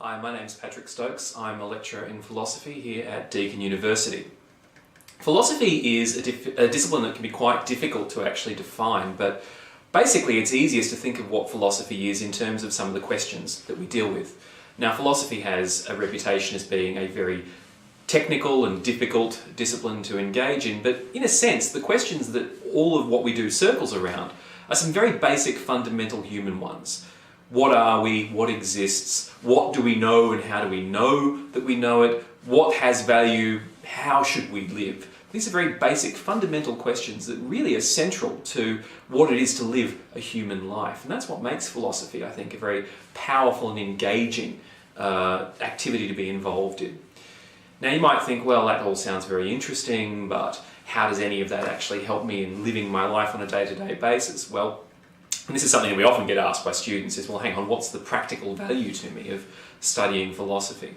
Hi, my name's Patrick Stokes. I'm a lecturer in philosophy here at Deakin University. Philosophy is a discipline that can be quite difficult to actually define, but basically it's easiest to think of what philosophy is in terms of some of the questions that we deal with. Now, philosophy has a reputation as being a very technical and difficult discipline to engage in, but in a sense, the questions that all of what we do circles around are some very basic fundamental human ones. What are we? What exists? What do we know and how do we know that we know it? What has value? How should we live? These are very basic fundamental questions that really are central to what it is to live a human life. And that's what makes philosophy, I think, a very powerful and engaging activity to be involved in. Now you might think, well, that all sounds very interesting, but how does any of that actually help me in living my life on a day-to-day basis? Well, and this is something that we often get asked by students is, well, hang on, what's the practical value to me of studying philosophy?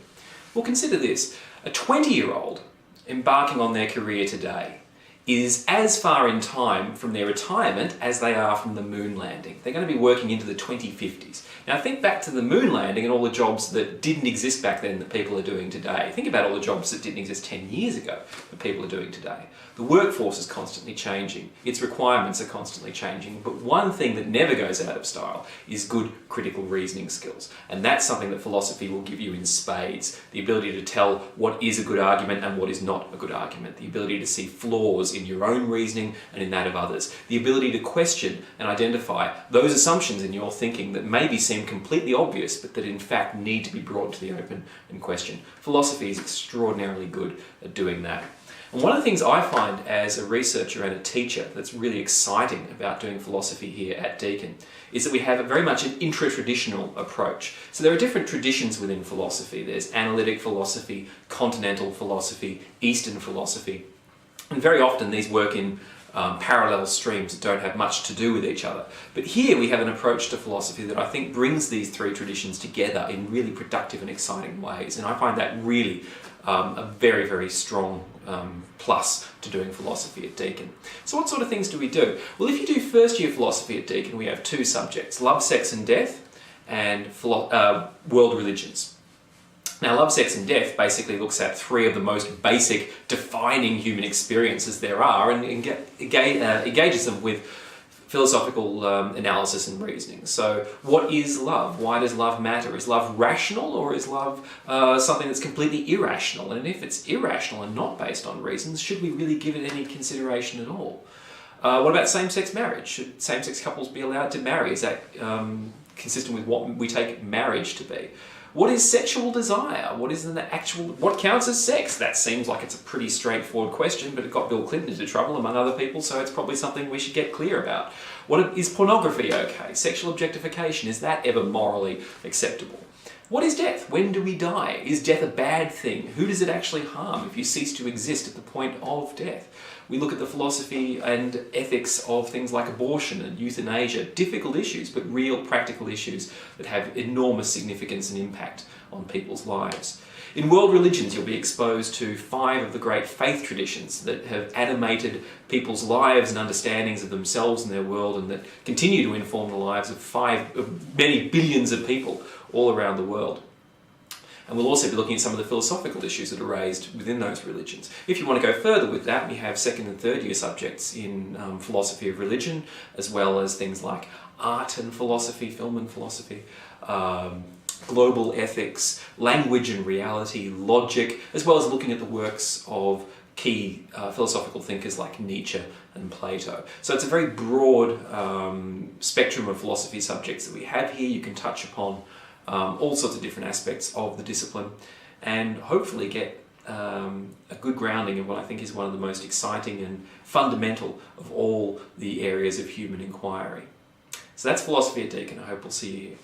Well, consider this. A 20-year-old embarking on their career today is as far in time from their retirement as they are from the moon landing. They're going to be working into the 2050s. Now think back to the moon landing and all the jobs that didn't exist back then that people are doing today. Think about all the jobs that didn't exist 10 years ago that people are doing today. The workforce is constantly changing. Its requirements are constantly changing. But one thing that never goes out of style is good critical reasoning skills. And that's something that philosophy will give you in spades. The ability to tell what is a good argument and what is not a good argument. The ability to see flaws in your own reasoning and in that of others. The ability to question and identify those assumptions in your thinking that maybe seem completely obvious but that in fact need to be brought to the open and questioned. Philosophy is extraordinarily good at doing that. And one of the things I find as a researcher and a teacher that's really exciting about doing philosophy here at Deakin is that we have very much an intra-traditional approach. So there are different traditions within philosophy. There's analytic philosophy, continental philosophy, Eastern philosophy. And very often these work in parallel streams that don't have much to do with each other. But here we have an approach to philosophy that I think brings these three traditions together in really productive and exciting ways. And I find that really a very, very strong plus to doing philosophy at Deakin. So what sort of things do we do? Well, if you do first year philosophy at Deakin, we have two subjects, love, sex and death, and world religions. Now, Love, Sex and Death basically looks at three of the most basic defining human experiences there are and engages them with philosophical analysis and reasoning. So what is love? Why does love matter? Is love rational or is love something that's completely irrational? And if it's irrational and not based on reasons, should we really give it any consideration at all? What about same-sex marriage? Should same-sex couples be allowed to marry? Is that consistent with what we take marriage to be? What is sexual desire? What counts as sex? That seems like it's a pretty straightforward question, but it got Bill Clinton into trouble among other people, so it's probably something we should get clear about. What is pornography okay? Sexual objectification, is that ever morally acceptable? What is death? When do we die? Is death a bad thing? Who does it actually harm if you cease to exist at the point of death? We look at the philosophy and ethics of things like abortion and euthanasia, difficult issues, but real practical issues that have enormous significance and impact on people's lives. In world religions, you'll be exposed to 5 of the great faith traditions that have animated people's lives and understandings of themselves and their world and that continue to inform the lives of many billions of people all around the world. And we'll also be looking at some of the philosophical issues that are raised within those religions. If you want to go further with that, we have second and third year subjects in philosophy of religion, as well as things like art and philosophy, film and philosophy, global ethics, language and reality, logic, as well as looking at the works of key philosophical thinkers like Nietzsche and Plato. So it's a very broad spectrum of philosophy subjects that we have here. You can touch upon all sorts of different aspects of the discipline and hopefully get a good grounding in what I think is one of the most exciting and fundamental of all the areas of human inquiry. So that's philosophy at Deakin. I hope we'll see you here.